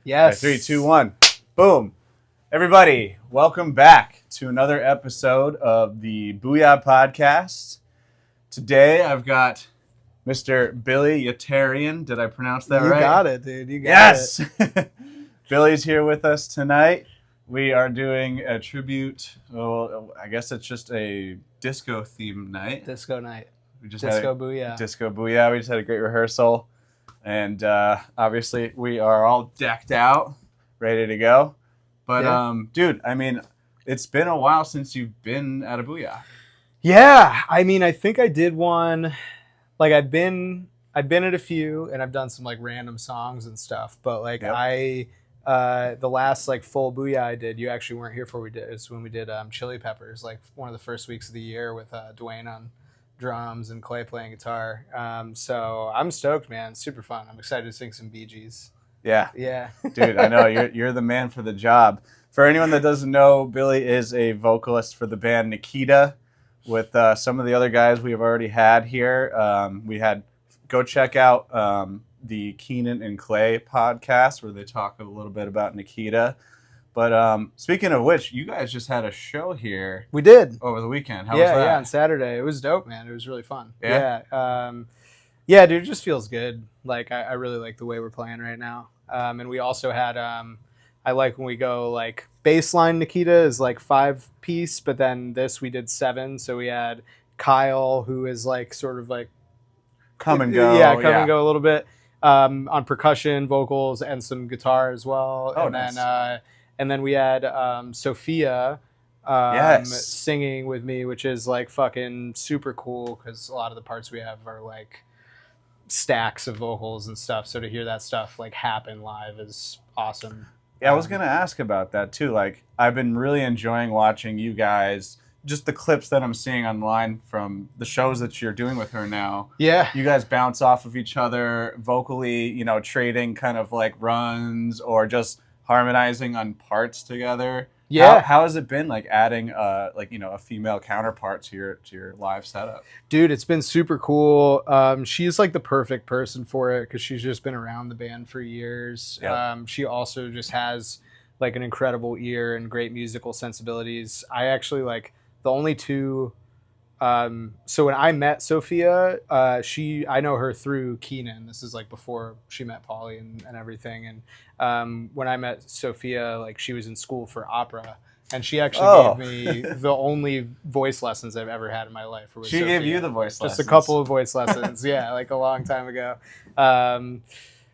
Yes. 3, 2, 1. Boom. Everybody, welcome back to another episode of the Booyah podcast. Today I've got Mr. Billy Yetarian. Did I pronounce that right? You got it, dude. You got it. Yes. Billy's here with us tonight. We are doing a tribute. Well, I guess it's just a disco themed night. Disco night. We just Disco Booyah. Disco Booyah. We just had a great rehearsal. And obviously we are all decked out, ready to go. But, Yeah. Dude, I mean, it's been a while since you've been at a Booyah. Yeah. I mean, I think I did one. Like, I've been at a few, and I've done some like random songs and stuff. But like, Yep. the last like full Booyah I did, you actually weren't here for. We did. It's when we did Chili Peppers, like one of the first weeks of the year with Dwayne on drums and Clay playing guitar. So I'm stoked, man. Super fun. I'm excited to sing some Bee Gees. Yeah. Yeah. Dude, I know you're the man for the job. For anyone that doesn't know, Billy is a vocalist for the band Nikita with some of the other guys we have already had here. Go check out the Keenan and Clay podcast where they talk a little bit about Nikita. But speaking of which, you guys just had a show here. We did. Over the weekend. How was that? Yeah, on Saturday. It was dope, man. It was really fun. Yeah? Yeah, dude, it just feels good. Like, I really like the way we're playing right now. And we also had, I like when we go, like, baseline Nikita is, like, 5-piece, but then this we did 7. So we had Kyle, who is, like, sort of, like... Come and go. Yeah, come and go a little bit. On percussion, vocals, and some guitar as well. Oh, and nice. And then we had Sophia Yes. singing with me, which is like fucking super cool because a lot of the parts we have are like stacks of vocals and stuff. So to hear that stuff like happen live is awesome. Yeah, I was going to ask about that too. Like, I've been really enjoying watching you guys, just the clips that I'm seeing online from the shows that you're doing with her now. Yeah. You guys bounce off of each other vocally, you know, trading kind of like runs or just harmonizing on parts together. Yeah. How has it been like adding a female counterpart to your live setup? Dude, it's been super cool. She's like the perfect person for it because she's just been around the band for years. Yep. She also just has like an incredible ear and great musical sensibilities. I actually like the only two. So when I met Sophia, I know her through Keenan. This is like before she met Polly and everything. And when I met Sophia, like she was in school for opera, and she actually gave me the only voice lessons I've ever had in my life. She gave you the voice lessons? Just a couple of voice lessons, yeah, like a long time ago.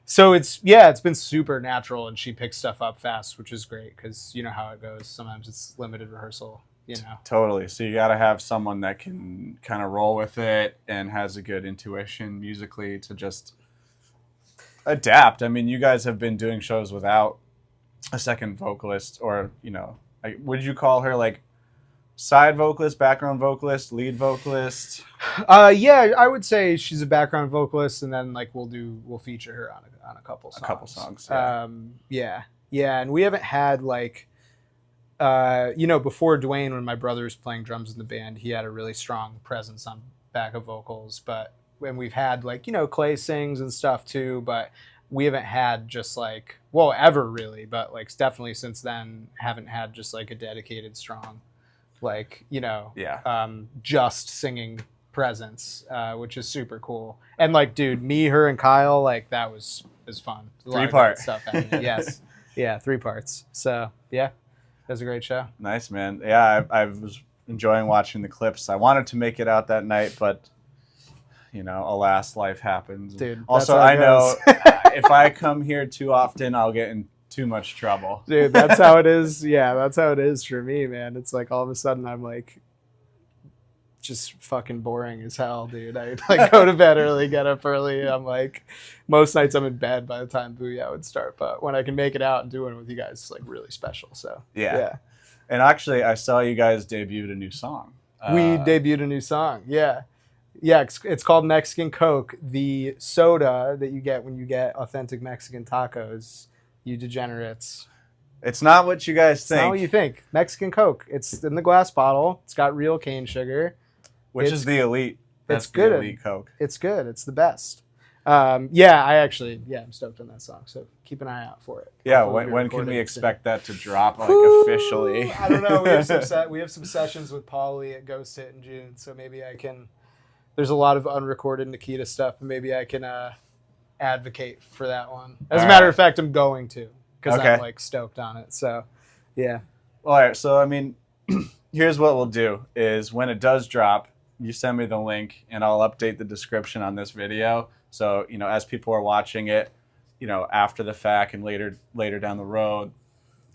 So it's been super natural, and she picks stuff up fast, which is great because you know how it goes. Sometimes it's limited rehearsal. You know. Totally. So you got to have someone that can kind of roll with it and has a good intuition musically to just adapt. I mean, you guys have been doing shows without a second vocalist or, you know, would you call her like side vocalist, background vocalist, lead vocalist? Yeah, I would say she's a background vocalist, and then like we'll feature her on a couple songs. A couple songs. Yeah. Yeah, and we haven't had like before Dwayne, when my brother was playing drums in the band, he had a really strong presence on backup vocals. But when we've had like, Clay sings and stuff too, but we haven't had just like, well, ever really, but like definitely since then, haven't had just like a dedicated strong, like, just singing presence, which is super cool. And like, dude, me, her, and Kyle, like that was fun. 3-part stuff happening. Yes. Yeah, 3 parts. So yeah. It was a great show. Nice, man. Yeah, I was enjoying watching the clips. I wanted to make it out that night, but, alas, life happens. Dude, also, I know if I come here too often, I'll get in too much trouble. Dude, that's how it is. Yeah, that's how it is for me, man. It's like all of a sudden I'm like just fucking boring as hell, dude. I like go to bed early, get up early. I'm like, most nights I'm in bed by the time Booyah would start. But when I can make it out and do it with you guys, it's like really special. So yeah. And actually, I saw you guys debuted a new song. We debuted a new song. Yeah. It's called Mexican Coke, the soda that you get when you get authentic Mexican tacos. You degenerates. It's not what you guys think. It's not what you think. Mexican Coke. It's in the glass bottle. It's got real cane sugar. Which is the elite. It's good. The elite Coke. It's good. It's the best. Yeah, I'm stoked on that song. So keep an eye out for it. Yeah, Hopefully we'll be when can recording we it soon. expect that to drop like Whew, officially? I don't know. We have some sessions with Polly at Ghost Hit in June, so maybe I can. There's a lot of unrecorded Nikita stuff, but maybe I can advocate for that one. As a matter of fact, I'm going to because I'm like stoked on it. So, yeah. All right. So I mean, here's what we'll do: is when it does drop, you send me the link, and I'll update the description on this video. So as people are watching it, after the fact and later down the road,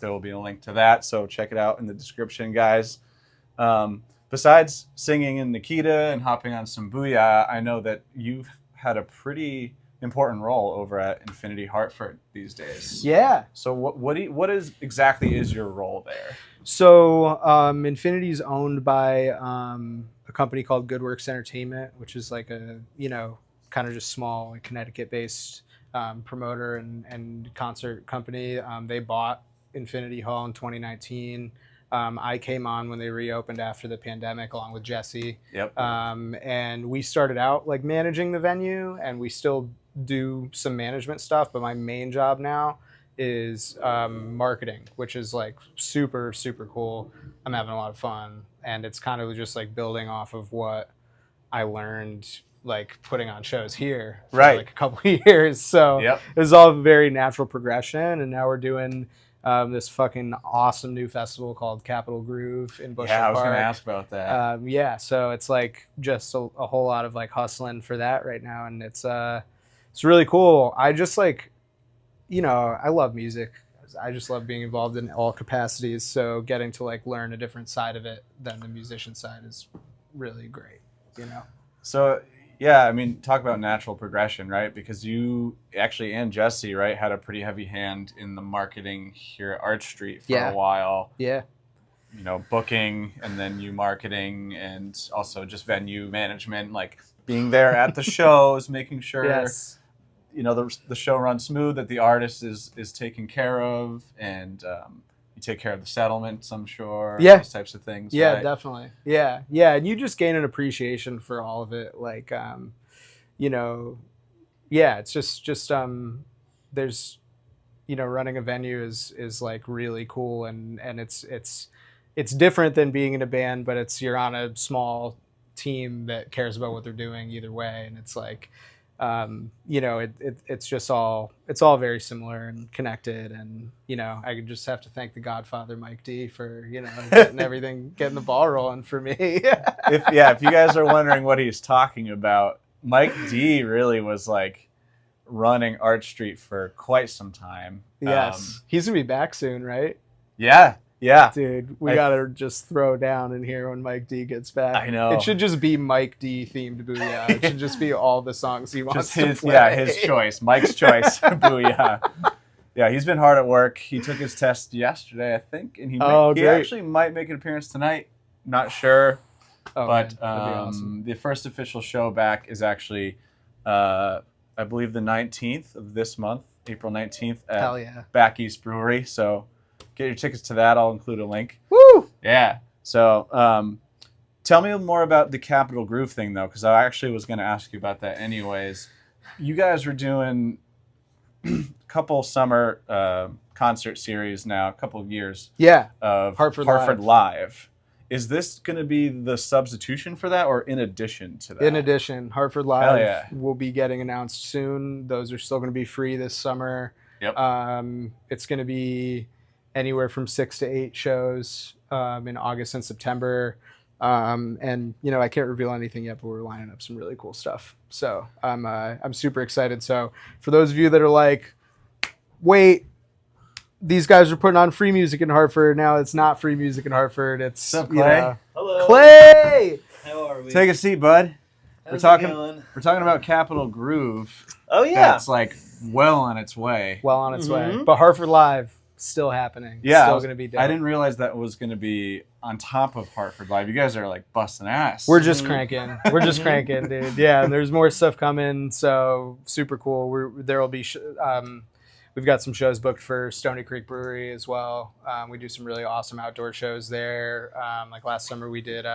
there will be a link to that. So check it out in the description, guys. Besides singing in Nikita and hopping on some Booyah, I know that you've had a pretty important role over at Infinity Hartford these days. Yeah. So what exactly is your role there? So Infinity is owned by a company called Good Works Entertainment, which is like a kind of just small like, Connecticut-based promoter and concert company. They bought Infinity Hall in 2019. I came on when they reopened after the pandemic, along with Jesse. Yep. And we started out like managing the venue, and we still do some management stuff. But my main job now is marketing, which is like super, super cool. I'm having a lot of fun, and it's kind of just like building off of what I learned like putting on shows here for like a couple of years. So it was all a very natural progression, and now we're doing this fucking awesome new festival called Capitol Groove in Bushwick Park. I was going to ask about that. So it's like just a whole lot of like hustling for that right now, and it's really cool. I just like, I love music. I just love being involved in all capacities. So getting to like learn a different side of it than the musician side is really great. So. Yeah, I mean, talk about natural progression, right? Because you actually and Jesse, right, had a pretty heavy hand in the marketing here at Arch Street for a while. Yeah. Booking and then you marketing and also just venue management, like being there at the shows, making sure the show runs smooth, that the artist is taken care of, and you take care of the settlements, I'm sure. Yeah. Those types of things. Yeah, right? Definitely. Yeah. Yeah. And you just gain an appreciation for all of it. Like, it's just there's, running a venue is like really cool, and it's different than being in a band, but you're on a small team that cares about what they're doing either way. And it's like, it's all very similar and connected, and I could just have to thank the Godfather Mike D for getting the ball rolling for me. If you guys are wondering what he's talking about, Mike D really was like running Arch Street for quite some time. Yes, he's gonna be back soon, right? Yeah. Dude, we gotta just throw down in here when Mike D gets back. I know. It should just be Mike D themed Booyah. It should just be all the songs he wants to play. Yeah, his choice. Mike's choice. Booyah. Yeah, he's been hard at work. He took his test yesterday, I think, and he actually might make an appearance tonight. Not sure. But awesome. The first official show back is actually, I believe, the 19th of this month, April 19th at Back East Brewery. So get your tickets to that. I'll include a link. Woo! Yeah. So tell me more about the Capitol Groove thing, though, because I actually was going to ask you about that anyways. You guys were doing a couple summer concert series now, a couple of years of Hartford Live. Is this going to be the substitution for that or in addition to that? In addition. Hartford Live will be getting announced soon. Those are still going to be free this summer. Yep. It's going to be anywhere from 6 to 8 shows in August and September. And I can't reveal anything yet, but we're lining up some really cool stuff. So I'm super excited. So for those of you that are like, wait, these guys are putting on free music in Hartford. Now it's not free music in Hartford. It's What's up, Clay? Hello. Clay! How are we? Take a seat, bud. How's We're it talking about Capitol Groove. Oh, yeah. That's like well on its way. Well on its way. But Hartford Live, still happening. Yeah. Still going to be dope. I didn't realize that was going to be on top of Hartford Live. You guys are like busting ass. We're just cranking. We're just cranking, dude. Yeah, and there's more stuff coming, so super cool. There will be... we've got some shows booked for Stony Creek Brewery as well. We do some really awesome outdoor shows there. Like last summer we did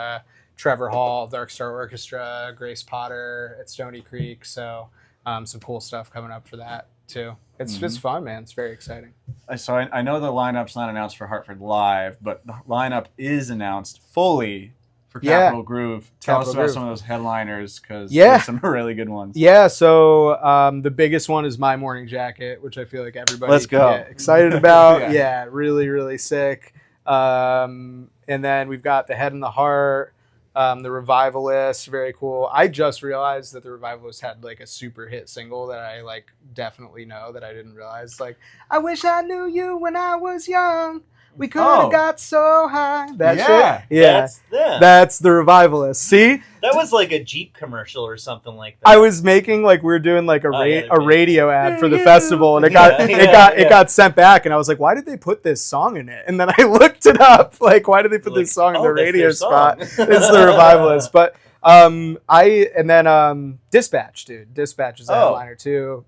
Trevor Hall, Dark Star Orchestra, Grace Potter at Stony Creek. So some cool stuff coming up for that too. It's just fun, man. It's very exciting. So I know the lineup's not announced for Hartford Live, but the lineup is announced fully for Capitol Groove. Tell us about some of those headliners, because there's some really good ones. Yeah, so the biggest one is My Morning Jacket, which I feel like everybody can get excited about. Yeah, really, really sick. And then we've got The Head and the Heart, the Revivalists, very cool. I just realized that the Revivalists had like a super hit single that I like definitely know that I didn't realize. Like, I wish I knew you when I was young. We could have got so high. That shit? Yeah. That's them. That's the Revivalists. See? That was like a Jeep commercial or something like that. I was making like we were doing like a radio ad for the festival, and it got sent back, and I was like, why did they put this song in it? And then I looked it up, like, why did they put this song in the radio spot? It's the Revivalists. But Dispatch, dude. Dispatch is a headliner too.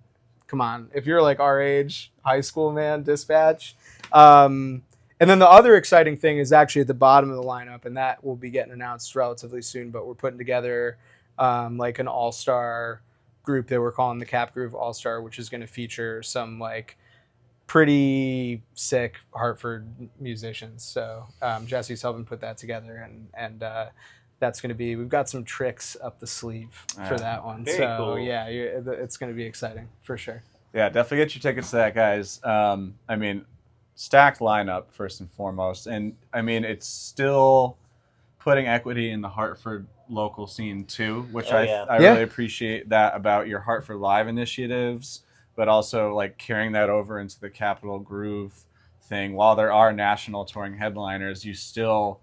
Come on, if you're like our age, high school, man, Dispatch. And then the other exciting thing is actually at the bottom of the lineup, and that will be getting announced relatively soon, but we're putting together like an all-star group that we're calling the Cap Groove All-Star, which is going to feature some like pretty sick Hartford musicians. So Jesse's helping put that together, and that's going to be, we've got some tricks up the sleeve for that one. Very cool. Yeah, it's going to be exciting for sure. Yeah, definitely get your tickets to that, guys. I mean, stacked lineup first and foremost, and I mean it's still putting equity in the Hartford local scene too, which I really appreciate that about your Hartford Live initiatives, but also like carrying that over into the Capitol Groove thing. While there are national touring headliners, you still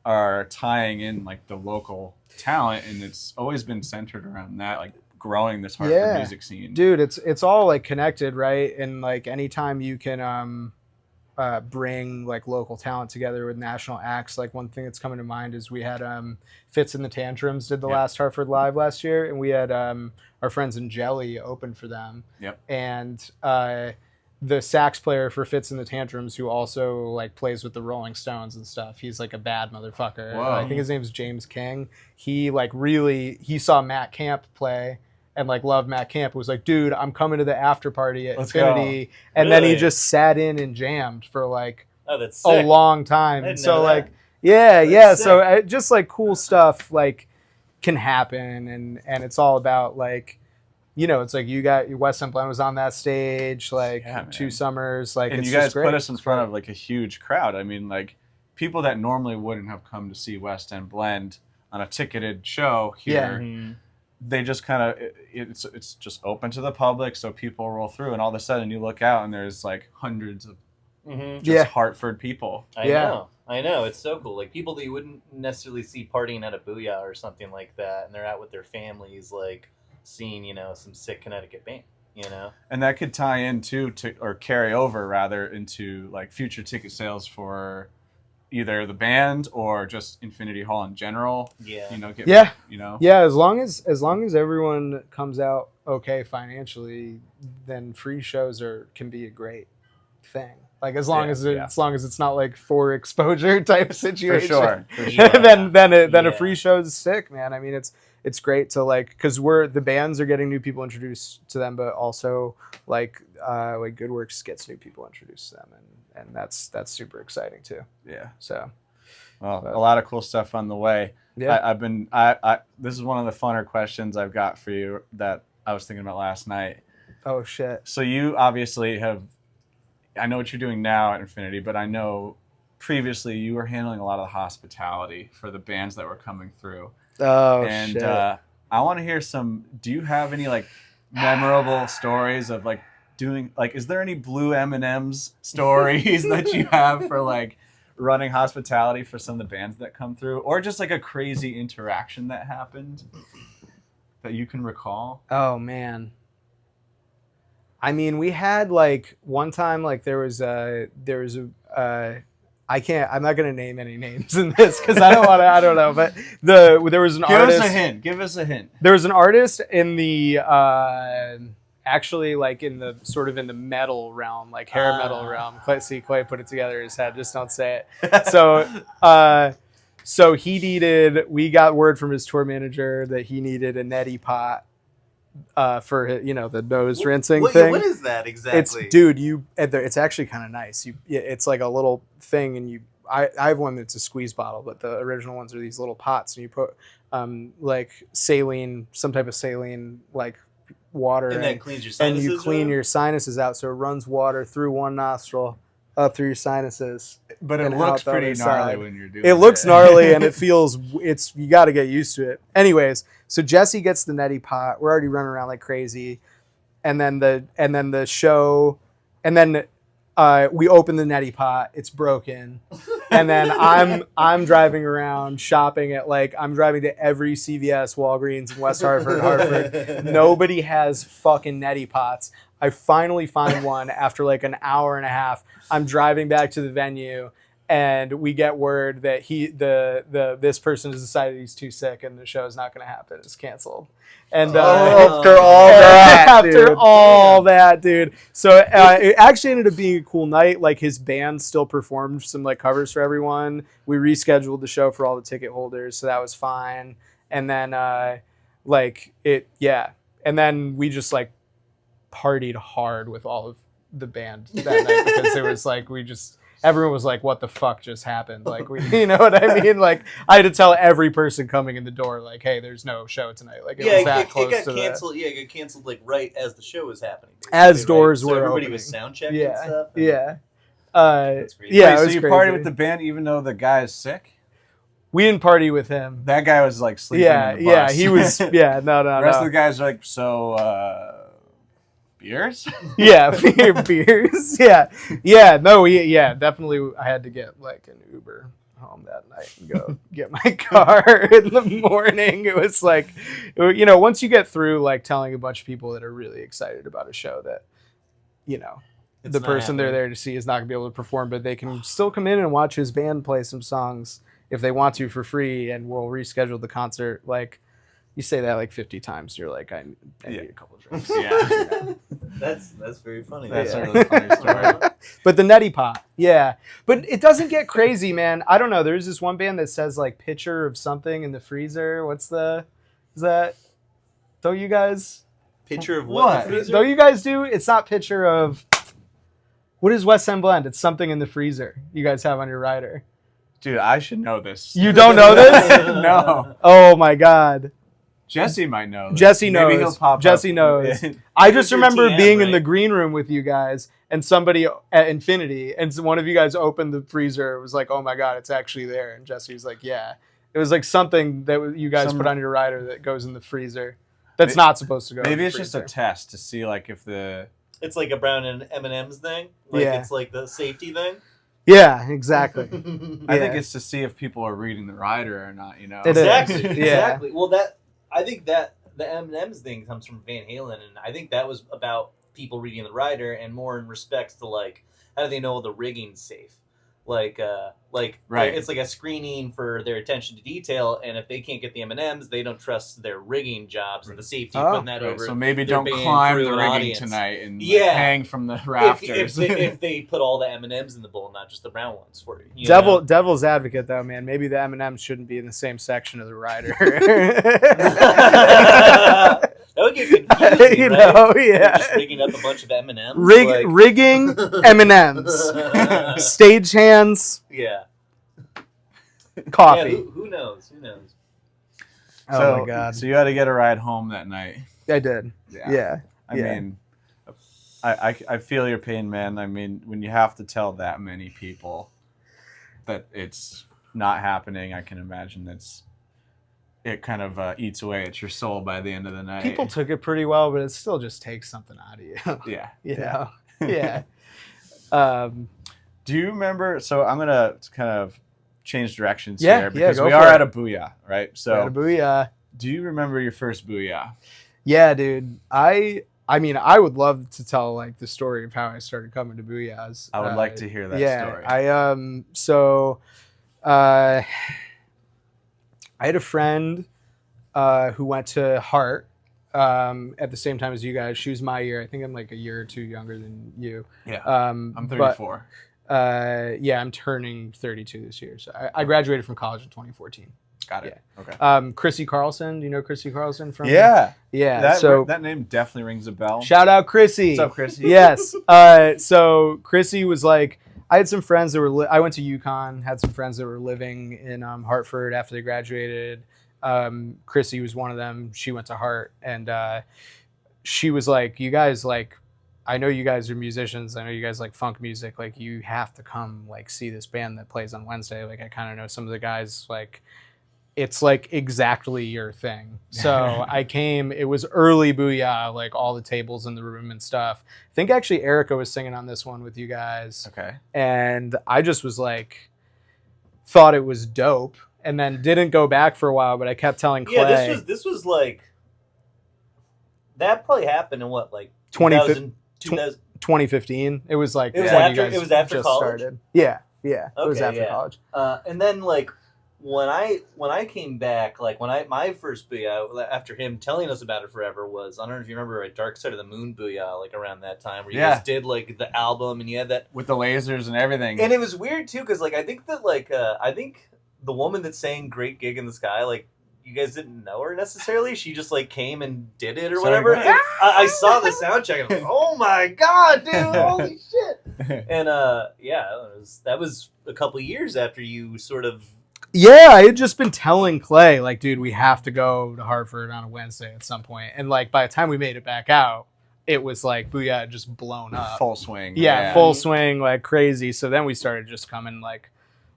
are tying in like the local talent, and it's always been centered around that, like growing this Hartford music scene. Dude, it's all like connected, right? And like anytime you can bring like local talent together with national acts, like one thing that's coming to mind is we had Fits in the Tantrums did the last Hartford Live last year, and we had our friends in Jelly open for them. And the sax player for Fits in the Tantrums, who also like plays with the Rolling Stones and stuff, he's like a bad motherfucker. I think his name's James King. He like he saw Matt Camp play and like loved Matt Camp. Was like, dude, I'm coming to the after party at Infinity. And then he just sat in and jammed for like a long time. And so like, so just like cool stuff like can happen, and it's all about like, you know, it's like you got your West End Blend was on that stage like 2 summers, like, and it's you guys just great. put us in front of like a huge crowd. I mean, like people that normally wouldn't have come to see West End Blend on a ticketed show here. They just kind of, it's just open to the public, so people roll through, and all of a sudden you look out and there's like hundreds of just Hartford people. I know, it's so cool. Like people that you wouldn't necessarily see partying at a Booyah or something like that, and they're out with their families, like seeing, you know, some sick Connecticut band, you know. And that could tie in too, or carry over rather into like future ticket sales for either the band or just Infinity Hall in general. You know, as long as everyone comes out okay financially, then free shows can be a great thing. Like as long as it's not like for exposure type situation. For sure. then a free show is sick, man. I mean, it's great to like, because the bands are getting new people introduced to them, but also like Good Works gets new people introduced to them, and that's super exciting too. So a lot of cool stuff on the way. I this is one of the funner questions I've got for you that I was thinking about last night. Oh shit. So you obviously I know what you're doing now at Infinity, but I know previously you were handling a lot of the hospitality for the bands that were coming through. Shit. I want to hear do you have any like memorable stories of like doing, like, is there any blue M&Ms stories that you have for like running hospitality for some of the bands that come through, or just like a crazy interaction that happened that you can recall? Oh man. I mean, we had like one time, like I'm not going to name any names in this because I don't know, but there was an artist. Give us a hint. There was an artist in the, actually like in the sort of in the metal realm, like hair metal realm. Clay put it together in his head. Just don't say it. So we got word from his tour manager that he needed a Neti pot for the nose rinsing what, thing. What is that exactly? It's actually kind of nice. It's like a little thing, and I have one that's a squeeze bottle, but the original ones are these little pots, and you put like saline, some type of saline like water, and that cleans your sinuses. and you clean your sinuses out, so it runs water through one nostril up through your sinuses. But it and looks out the pretty other gnarly side. when you're doing It looks gnarly, and it feels you got to get used to it. Anyways, so Jesse gets the neti pot. We're already running around like crazy, and then the show, and then we open the neti pot. It's broken, and then I'm driving around shopping at I'm driving to every CVS, Walgreens in West Hartford. Nobody has fucking neti pots. I finally find one after like an hour and a half. I'm driving back to the venue, and we get word that this person has decided he's too sick and the show is not going to happen. It's canceled. And after all that, dude. So it actually ended up being a cool night. Like his band still performed some like covers for everyone. We rescheduled the show for all the ticket holders, so that was fine. And then and then we just like partied hard with all of the band that night because it was like everyone was like, what the fuck just happened? Like you know what I mean? Like I had to tell every person coming in the door like, hey, there's no show tonight. Like it was that close it got to canceled. Yeah, it got canceled like right as the show was happening. As doors were everybody opening. was sound checking and stuff. Yeah. That's crazy. Yeah, Wait, so you crazy. partied with the band even though the guy is sick? We didn't party with him. That guy was like sleeping in the bus. Yeah, he was. Yeah, no. The rest of the guys are like, so beers? Yeah, beers. Yeah. No, definitely. I had to get like an Uber home that night and go get my car in the morning. It was like, once you get through like telling a bunch of people that are really excited about a show that, the person they're there to see is not gonna be able to perform, but they can still come in and watch his band play some songs if they want to for free, and we'll reschedule the concert. Like, you say that like 50 times, you're like, I need a couple of drinks. Yeah. That's very funny. That's a really funny story. But the neti pot, yeah. But it doesn't get crazy, man. I don't know. There's this one band that says like picture of something in the freezer. Is that? Don't you guys? Picture of what? In the freezer? Don't you guys do? It's not picture of. What is West End Blend? It's something in the freezer you guys have on your rider. Dude, I should know this. You don't know this? No. Oh my God. Jesse might know this. Jesse knows. Maybe he'll pop Jesse up. knows. I just remember TM, being in right? the green room with you guys and somebody at Infinity, and one of you guys opened the freezer. It was like, oh my God, it's actually there. And Jesse was like, yeah. It was like something that you guys put on your rider that goes in the freezer. That's not supposed to go. Maybe in the it's just a test to see like if the. It's like a Brown and M&M's thing. Like Yeah. It's like the safety thing. Yeah, exactly. I think it's to see if people are reading the rider or not. It is. Exactly. Yeah. Exactly. Well, I think that the M&M's thing comes from Van Halen, and I think that was about people reading the rider and more in respects to like how do they know the rigging's safe. Like Right. It's like a screening for their attention to detail, and if they can't get the M&Ms, they don't trust their rigging jobs and the safety of putting that Right, over. so maybe their don't band climb through the an rigging audience. tonight and like, Yeah. hang from the rafters. If they put all the M&Ms in the bowl, not just the brown ones for you. You know? Devil's advocate though, man. Maybe the M&Ms shouldn't be in the same section of the rider. That would get confusing, You right? know, They're yeah. just rigging up a bunch of M&Ms. Rigging M&Ms, stagehands, Yeah. coffee. Yeah, who knows? Who knows? Oh my God. So you had to get a ride home that night. I did. Yeah. I mean, I feel your pain, man. I mean, when you have to tell that many people that it's not happening, I can imagine it kind of eats away at your soul by the end of the night. People took it pretty well, but it still just takes something out of you. Yeah. You know? Yeah. Do you remember? So I'm gonna kind of change directions Yeah, here because go we for are it. at a Booyah, right? So Booyah. do you remember your first Booyah? Yeah, dude. I mean, I would love to tell like the story of how I started coming to Booyahs. I would like to hear that story. I had a friend who went to Hart at the same time as you guys. She was my year. I think I'm like a year or two younger than you. Yeah. I'm but, 34. I'm turning 32 this year. So I graduated from college in 2014. Got it. Yeah. Okay. Chrissy Carlson. Do you know Chrissy Carlson from? Yeah. Yeah. So that name definitely rings a bell. shout out Chrissy. What's up, Chrissy? Yes. So Chrissy was like, I had some friends that were. I went to UConn. Had some friends that were living in Hartford after they graduated. Chrissy was one of them. She went to Hart, and she was like, "You guys like." I know you guys are musicians. I know you guys like funk music. Like, you have to come like see this band that plays on Wednesday. Like, I kind of know some of the guys. Like, it's like exactly your thing. So I came. It was early Booyah, like all the tables in the room and stuff. I think actually Erica was singing on this one with you guys. Okay. And I just was like, thought it was dope, and then didn't go back for a while. But I kept telling Clay. Yeah, this was like that probably happened in what, like 2015. It was like it was when after you guys it was after just college. started. Yeah. It was Okay, after college. And then like when I came back, like my first Booyah after him telling us about it forever was, I don't know if you remember, a Dark Side of the Moon Booyah, like around that time where you guys did like the album and you had that with the lasers and everything. And it was weird too because like I think the woman that sang "Great Gig in the Sky," like, you guys didn't know her necessarily. She just like came and did it or whatever. And I saw the sound check and I was like, oh my god, dude, holy shit. And that was a couple years after you sort of. Yeah, I had just been telling Clay, like, dude, we have to go to Hartford on a Wednesday at some point. And like by the time we made it back out, it was like Booyah had just blown up. Full swing. Yeah, full swing, like crazy. So then we started just coming like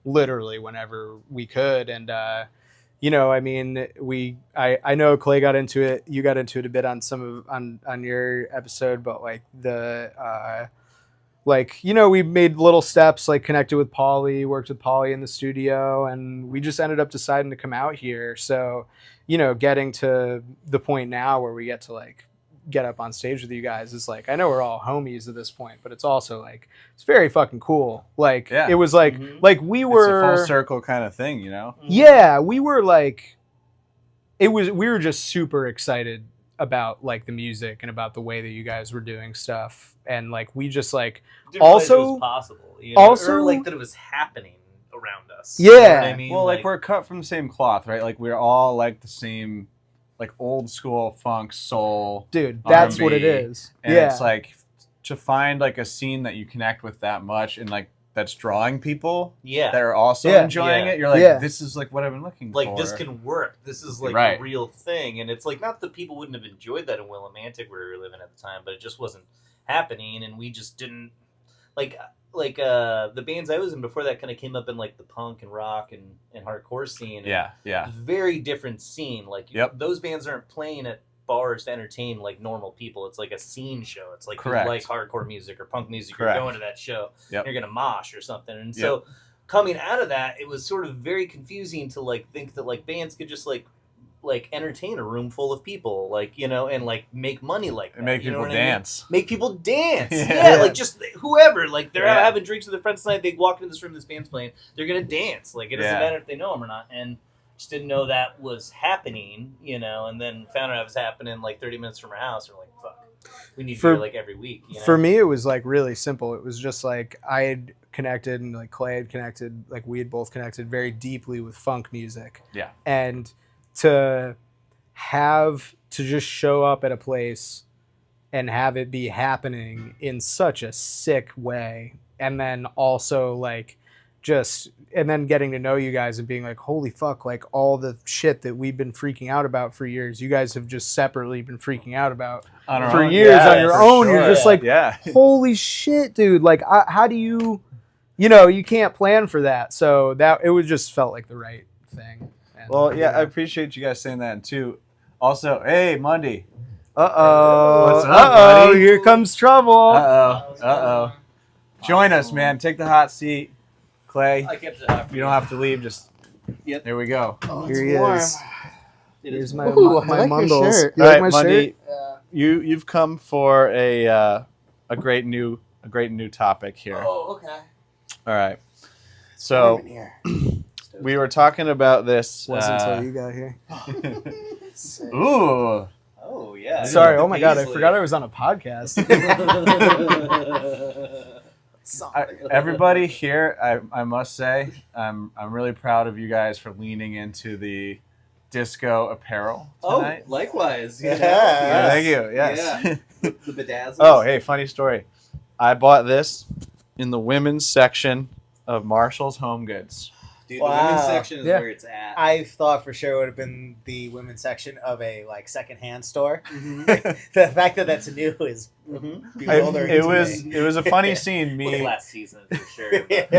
literally whenever we could. And you know, I mean, I know Clay got into it. You got into it a bit on on your episode, but like like, you know, we made little steps, like connected with Pauly, worked with Pauly in the studio, and we just ended up deciding to come out here. So, you know, getting to the point now where we get to like get up on stage with you guys is like, I know we're all homies at this point, but it's also like, it's very fucking cool. Like, it was like, like we were it's a full circle kind of thing, you know? Yeah, we were like, we were just super excited about like the music and about the way that you guys were doing stuff. And like, we just like, didn't realize it was possible, you know? Also, or like that it was happening around us. Yeah. You know what I mean? Well, like we're cut from the same cloth, right? Like we're all like the same, like old school funk, soul. Dude, that's R&B. what it is. And it's like to find like a scene that you connect with that much and like that's drawing people that are also enjoying it. You're like, this is like what I've been looking for. Like, this can work. This is like a real thing. And it's like, not that people wouldn't have enjoyed that in Willimantic where we were living at the time, but it just wasn't happening. And we just didn't like the bands I was in before that kind of came up in like the punk and rock and hardcore scene. And very different scene. Like those bands aren't playing at bars to entertain like normal people. It's like a scene show. It's like you like hardcore music or punk music. You're going to that show. You're gonna mosh or something. And so coming out of that, it was sort of very confusing to like think that like bands could just like entertain a room full of people, like, you know, and like make money like that. And make people dance. Make people dance. Like just whoever, like they're out having drinks with their friends tonight, they walk into this room, this band's playing, they're gonna dance. Like, it doesn't matter if they know them or not. And just didn't know that was happening, you know, and then found out it was happening like 30 minutes from our house. We're like, fuck, we need to do it like every week, you know? For me, it was like really simple. It was just like I had connected and like Clay had connected, like we had both connected very deeply with funk music. Yeah. And to have to just show up at a place and have it be happening in such a sick way, and then also like just, and then getting to know you guys and being like, holy fuck, like all the shit that we've been freaking out about for years, you guys have just separately been freaking out about for years on your own. Sure. You're just like, holy shit, dude. Like, how do you know, you can't plan for that. So that it was just felt like the right thing. And, well, I appreciate you guys saying that too. Also, hey, Monday. Uh-oh. What's up, buddy? Here comes trouble. Uh-oh. Join us, man. Take the hot seat. Clay, I kept it hot. You don't have to leave. Just there we go. Oh, here he is. Here's my like mundles. your shirt. You like my shirt? You've come for a great new topic here. Oh, okay. All right. So we were talking about this. Wasn't until you got here. Ooh. Oh yeah. Sorry. Oh my god, I forgot I was on a podcast. Everybody here, I must say, I'm really proud of you guys for leaning into the disco apparel tonight. Oh, likewise. Yeah, thank you. Yes. Yeah. The bedazzles. Oh, hey, funny story. I bought this in the women's section of Marshall's Home Goods. Dude, the women's section is where it's at. I thought for sure it would have been the women's section of a secondhand store. Mm-hmm. The fact that that's new is bewildering. It was a funny scene. Me last season for sure. It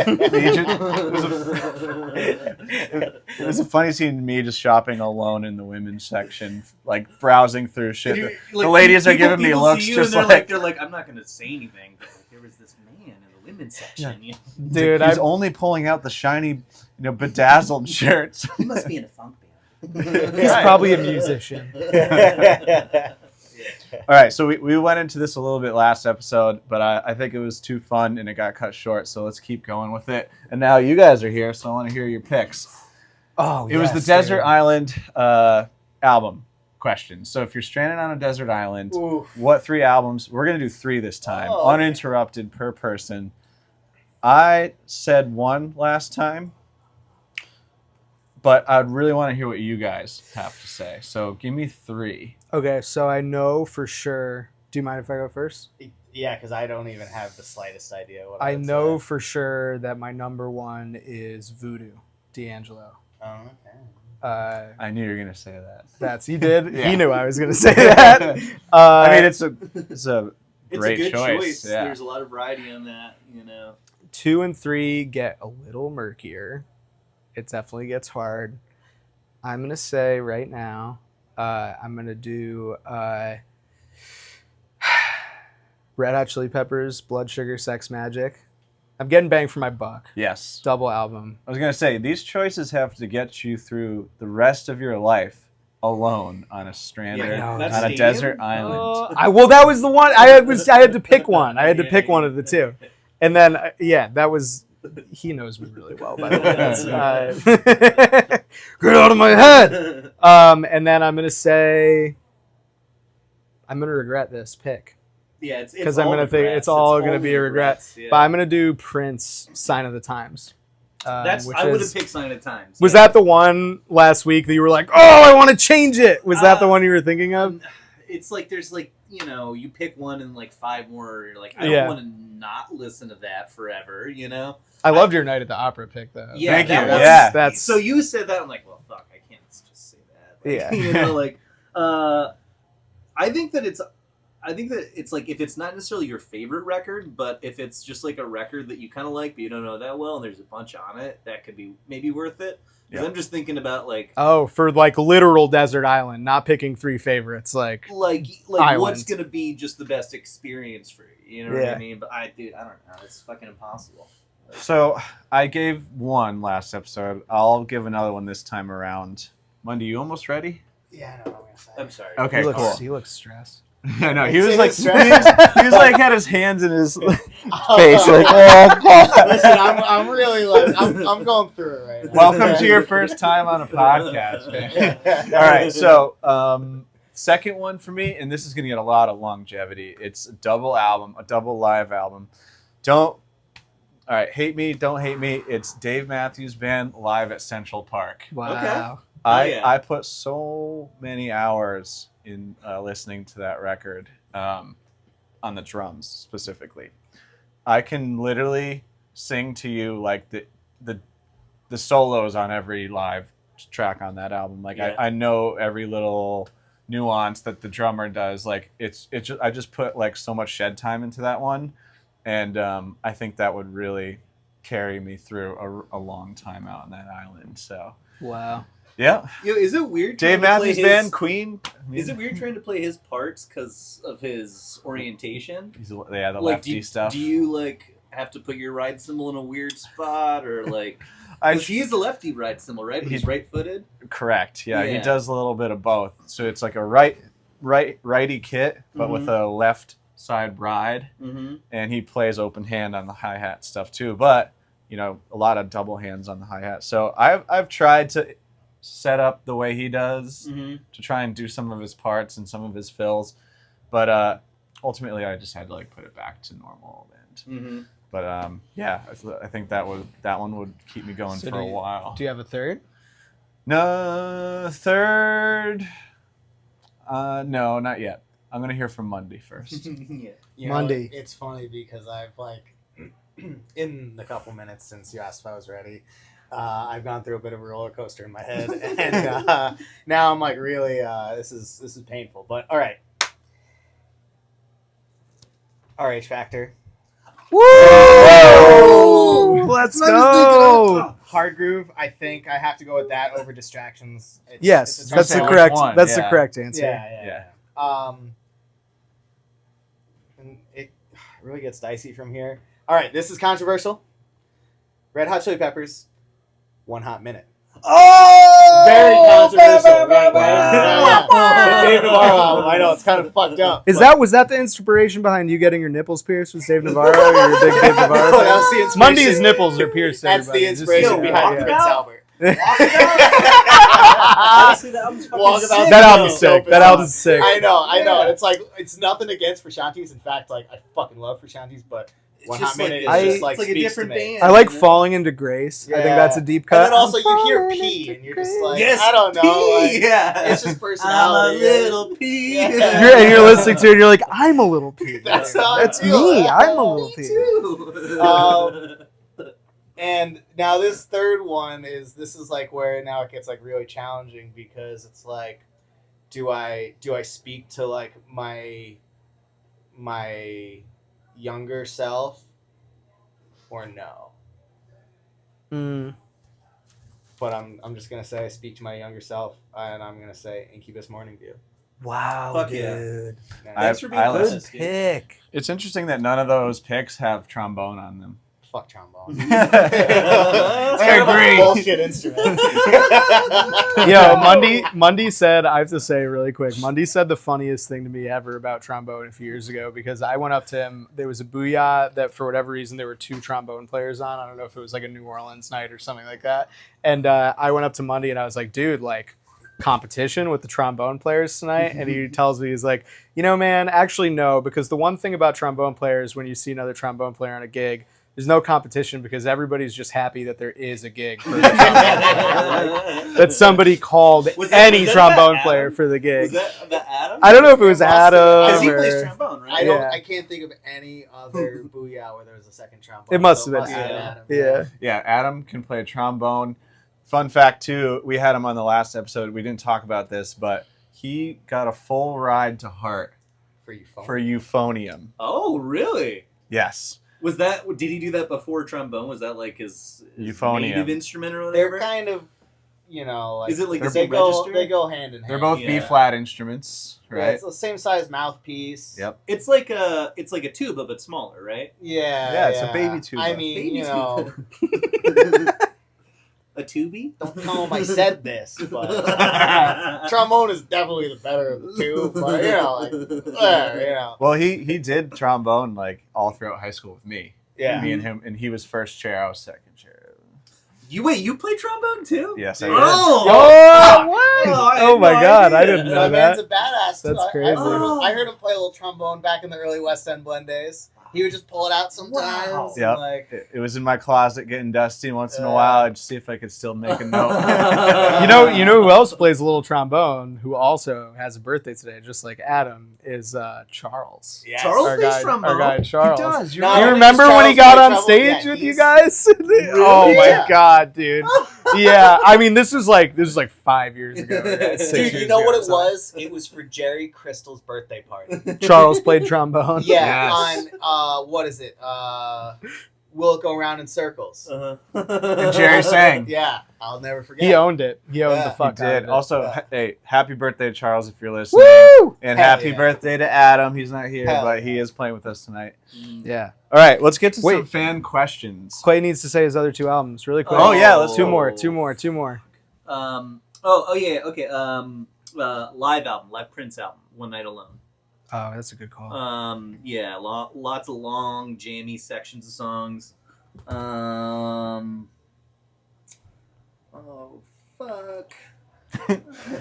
was a funny scene. Me just shopping alone in the women's section, like browsing through shit. The ladies are giving me looks, just they're like, I'm not going to say anything, but there was this man in the women's section. Yeah. Dude, he's only pulling out the shiny, bedazzled shirts. He must be in a funk band. He's probably a musician. All right, so we went into this a little bit last episode, but I think it was too fun and it got cut short, so let's keep going with it. And now you guys are here, so I want to hear your picks. Oh, it was the Desert Island album question. So if you're stranded on a desert island, what 3 albums? We're going to do 3 this time, uninterrupted per person. I said 1 last time, but I'd really want to hear what you guys have to say. So give me 3. Okay, so I know for sure. Do you mind if I go first? Yeah, because I don't even have the slightest idea what I know for sure that my number 1 is Voodoo, D'Angelo. Oh, okay. I knew you were gonna say that. You did. Yeah. He knew I was gonna say that. I mean, it's a great it's a good choice. Yeah. There's a lot of variety on that. 2 and 3 get a little murkier. It definitely gets hard. I'm gonna say right now, I'm gonna do Red Hot Chili Peppers, Blood Sugar Sex Magic. I'm getting bang for my buck. Yes. Double album. I was gonna say these choices have to get you through the rest of your life alone on a stranded on a desert island. Well, that was the one I had to pick one. I had to pick one of the 2, and then that was. He knows me really well, by the way. Get out of my head. And then I'm gonna say, I'm gonna regret this pick. Yeah, it's because I'm gonna think it's all gonna be a regret. Yeah. But I'm gonna do Prince, "Sign of the Times." I would have picked "Sign of the Times." Was that the one last week that you were like, "Oh, I want to change it"? Was that the one you were thinking of? It's like there's you pick one and 5 more. You're like, I don't want to not listen to that forever. I loved your Night at the Opera pick, though. Yeah, thank you. That's so you said that. I'm like, well, fuck, I can't just say that. I think that it's like if it's not necessarily your favorite record, but if it's just like a record that you kind of like, but you don't know that well, and there's a bunch on it, that could be maybe worth it. Yeah. I'm just thinking about for literal desert island, not picking 3 favorites, like what's gonna be just the best experience for you. You know what I mean? But I don't know. It's fucking impossible. So I gave 1 last episode. I'll give another one this time around. Mundy, you almost ready? Yeah, I know what I'm gonna say. I'm sorry. Okay, cool. He looks stressed. I know he was like he was like had his hands in his face like, oh god. Listen, I'm really I'm going through it right now. Welcome to your first time on a podcast, man. All right, so second one for me, and this is gonna get a lot of longevity. It's a double album, a double live album. All right, hate me, don't hate me. It's Dave Matthews Band live at Central Park. Wow. Okay. I put so many hours in listening to that record on the drums specifically. I can literally sing to you like the solos on every live track on that album. I know every little nuance that the drummer does. Like I just put so much shed time into that one, and I think that would really carry me through a long time out on that island. So wow. Yeah. Is it weird? Dave Matthews Band, Queen. Is it weird trying to play his parts because of his orientation? The lefty stuff. Do you have to put your ride cymbal in a weird spot or he's a lefty ride cymbal, right? But he's right-footed. Correct. Yeah, he does a little bit of both. So it's like a righty kit, but with a left side ride, and he plays open hand on the hi-hat stuff too. But a lot of double hands on the hi-hat. So I've tried to set up the way he does to try and do some of his parts and some of his fills, but ultimately I just had to put it back to normal. And But yeah, I think that one would keep me going So for a while. Do you have a third? No, third. No, not yet. I'm gonna hear from Monday first. Yeah. Monday. It's funny because I've in the couple minutes since you asked if I was ready, I've gone through a bit of a roller coaster in my head, and now I'm like, really, this is painful. But all right, RH Factor. Woo! Let's go. Hard Groove. I think I have to go with that over Distractions. Yes, it's a that's tough the one. correct. one? That's the Yeah. correct answer. Yeah. And it really gets dicey from here. All right, this is controversial. Red Hot Chili Peppers, One Hot Minute. Oh, Very controversial. Right? Yeah. Dave Navarro album. I know it's kind of fucked up. Was that the inspiration behind you getting your nipples pierced? Was Dave Navarro? You're a big Dave Navarro. No, that was the inspiration. Mondays nipples are pierced. That's the everybody. Just inspiration so you know. behind Yeah. Prince Albert. Honestly, that album's fucking Walk sick. about That album's So sick. That bizarre. album's sick. I know. It's like it's nothing against Frashantis. In fact, like I fucking love Frashantis, but One Hot Minute is just like it's like a speaks different to me. band. I like you know? Falling into Grace. I think that's a deep cut. And then also you hear Falling P, into and you're just grace. like, Yes, I don't know. Like, yeah. it's just personality. I'm a little pea. Yeah. You're listening to it, and you're like, I'm a little P. That's how I That's feel. me. I'm a little P. too. And now this third one is like where now it gets like really challenging because it's like, do I speak to like my younger self or no? Mm. But I'm just gonna say I speak to my younger self, and I'm gonna say Incubus Morning Dew. Wow, Fuck yeah. dude. Thanks for being I honest, listen- dude. Pick. It's interesting that none of those picks have trombone on them. Fuck trombone. It's kind of a agree. bullshit instrument. Yo, Mundy said, I have to say really quick, Mundy said the funniest thing to me ever about trombone a few years ago because I went up to him. There was a Booyah that for whatever reason there were two trombone players on. I don't know if it was like a New Orleans night or something like that. And I went up to Mundy and I was like, dude, like competition with the trombone players tonight? And he tells me, he's like, you know, man, actually no, because the one thing about trombone players when you see another trombone player on a gig, there's no competition because everybody's just happy that there is a gig for the trombone player. Like, that somebody called Was any that trombone Adam? player for the gig. Was that the Adam? I don't know if it was Because Adam he or... plays trombone, right? Yeah. I can't think of any other Booyah where there was a second trombone. It must so have been Adam. Yeah. Yeah, Adam can play trombone. Fun fact, too, we had him on the last episode. We didn't talk about this, but he got a full ride to Heart For you, phone. for euphonium. Oh, really? Yes. Was that? Did he do that before trombone? Was that like his Euphonium. native instrument or whatever? They're kind of, you know, like Is it like the the same register? They go hand in hand. They're both Yeah. B-flat instruments, Yeah, right? it's the same size mouthpiece. Yep. It's like a tuba but smaller, right? Yeah. Yeah, it's a baby tuba. I mean, Baby you know, A tubie? don't tell him I said this, but trombone is definitely the better of the two. But you know, like, whatever, you know. Well, he did trombone like all throughout high school with me. Yeah. Me and him, and he was first chair, I was second chair. You play trombone too? Yes, I Dude. did. Oh, what? I had Oh my no God, I idea. didn't know My man's that. a badass. Too. That's crazy. I heard him play a little trombone back in the early West End blend days. He would just pull it out sometimes. Wow. and, Yep. Like, It was in my closet getting dusty. Once in a while, I'd see if I could still make a note. You know who else plays a little trombone? Who also has a birthday today, just like Adam, is Charles. yes. Charles Our plays guy, trombone? our guy Charles. He does. No, Do you I remember think when he Charles got on played stage treble. with Yeah, you he's- guys? Oh my Yeah. God, dude. Yeah, I mean, this was like 5 years ago. Right? 6 Dude, years you know ago what or it something. was? It was for Jerry Crystal's birthday party. Charles played trombone. Yeah, Yes. on what is it? Will It Go Round in Circles? Uh-huh. And Jerry sang. Yeah, I'll never forget. He owned it. He owned Yeah. the He fuck out did. of it. Also, Yeah. hey, happy birthday, Charles, if you're listening. Woo! And Hell happy yeah. birthday to Adam. He's not here, Hell but yeah. he is playing with us tonight. Yeah. All right, let's get to some Wait. fan questions. Clay needs to say his other two albums really quick. Oh, yeah, let's two go. more. Oh yeah, okay. Live Prince album, One Night Alone. Oh, that's a good call. Yeah, lots of long, jammy sections of songs. Oh fuck.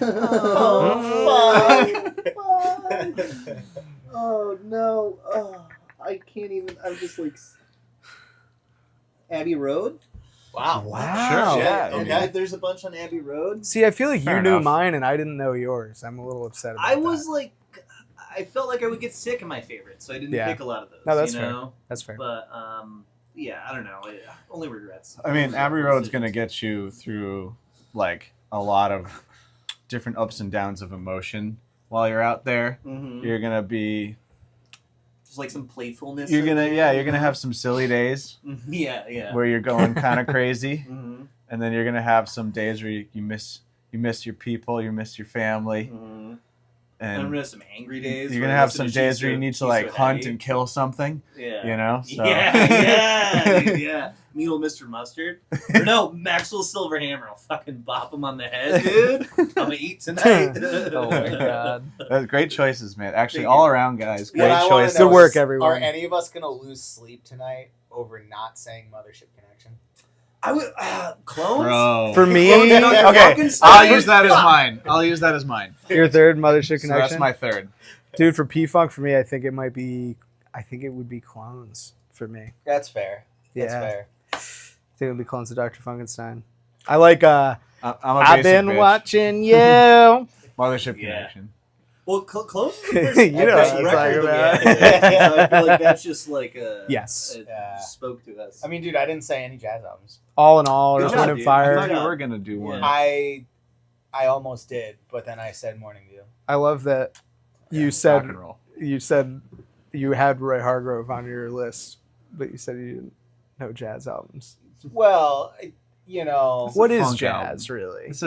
Oh, Oh no. Oh, I can't even. I'm just like. Abbey Road. Wow. Wow. Sure, yeah. And Okay. there's a bunch on Abbey Road. See, I feel like Fair you knew enough. mine and I didn't know yours. I'm a little upset about I that. was like, I felt like I would get sick of my favorites, so I didn't Yeah. pick a lot of those. No, that's you fair. know? That's fair. But yeah, I don't know. Only regrets. I mean, Abbey Road's gonna get you through like a lot of different ups and downs of emotion while you're out there. Mm-hmm. You're gonna be, Just like some playfulness. you're gonna have some silly days Yeah. where you're going kind of crazy, Mm-hmm. and then you're gonna have some days where you miss your people, you miss your family, Mm-hmm. and I'm gonna have some angry days. you're where gonna I have listen some to days She's where you So- need to She's like So hunt Heavy. and kill something. Yeah. You know, so. Yeah, dude, yeah. Mean old Mr. Mustard. Or no, Maxwell Silverhammer. I'll fucking bop him on the head, dude. I'm gonna eat tonight. Oh my god. That's great choices, man. Actually, Thank you. all around, guys. What Great I wanna choices. know Good work, is, everyone. Are any of us gonna lose sleep tonight over not saying Mothership Connection? I would clones. Bro. For me, Clones and Okay, Frankenstein? I'll use that as mine. I'll use that as mine. your third Mothership So Connection. that's my third. Dude, for P-Funk, for me, I think it would be Clones for me. That's fair. That's Yeah. fair. I think it would be Clones of Dr. Funkenstein. I like, I'm a I've basic been bitch. watching you. Mothership Yeah. Connection. Well, clones. Is You the first know what I'm record talking that about. we had. So I feel like that's just like a Yes. it Yeah. spoke to us. I mean, dude, I didn't say any jazz albums. All in all, Good Earth, job, Wind, and dude. I Fire. thought Yeah. you were gonna do one. Yeah. I almost did, but then I said Morning View. I love that you Rock said and roll. you had Roy Hargrove on your list, but you said you didn't know jazz albums. Well, you know, What is funk jazz, really? It's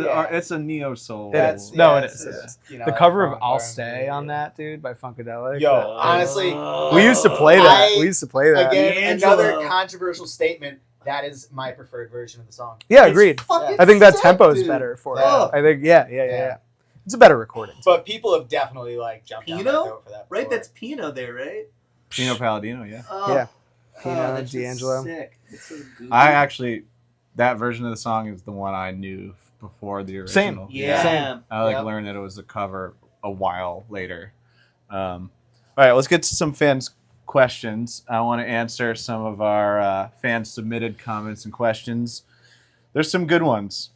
a neo soul. that's No, it it's- is, it's, you know, The cover of funk, I'll R&B. Stay on that, dude, by Funkadelic. Yo, That- honestly, we used to play that. I- We used to play that. Again, D'Angelo. another controversial statement. That is my preferred version of the song. Yeah, It's agreed. fucking I think that sick, tempo is dude. better for it. Yeah. I think, yeah. It's a better recording. But people have definitely like jumped on my Pino? throat for that. Right, before. that's Pino there, right? Pino Palladino, yeah. Oh, Yeah. oh, Pino, that shit's D'Angelo. Sick. It's so goofy. I actually, that version of the song is the one I knew before the original. Yeah. Same. I Yep. learned that it was a cover a while later. All right, let's get to some fans' questions. I want to answer some of our fans submitted comments and questions. There's some good ones.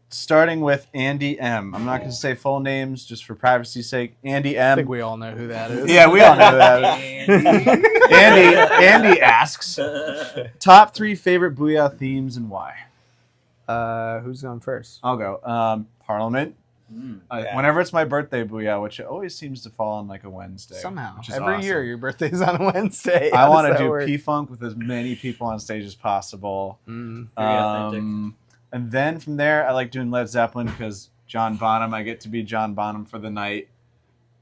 Starting with Andy M. I'm not going to say full names just for privacy's sake. Andy I M. think we all know who that is. Yeah, we all know that. Andy asks, top 3 favorite Booyah themes and why? Who's going first? I'll go. Parliament. Yeah. Whenever it's my birthday, Booyah, which it always seems to fall on like a Wednesday. Somehow. which is Every awesome. year, your birthday's on a Wednesday. I How want does to that do work? P-Funk with as many people on stage as possible. Mm. Very authentic. And then from there, I like doing Led Zeppelin because John Bonham, I get to be John Bonham for the night.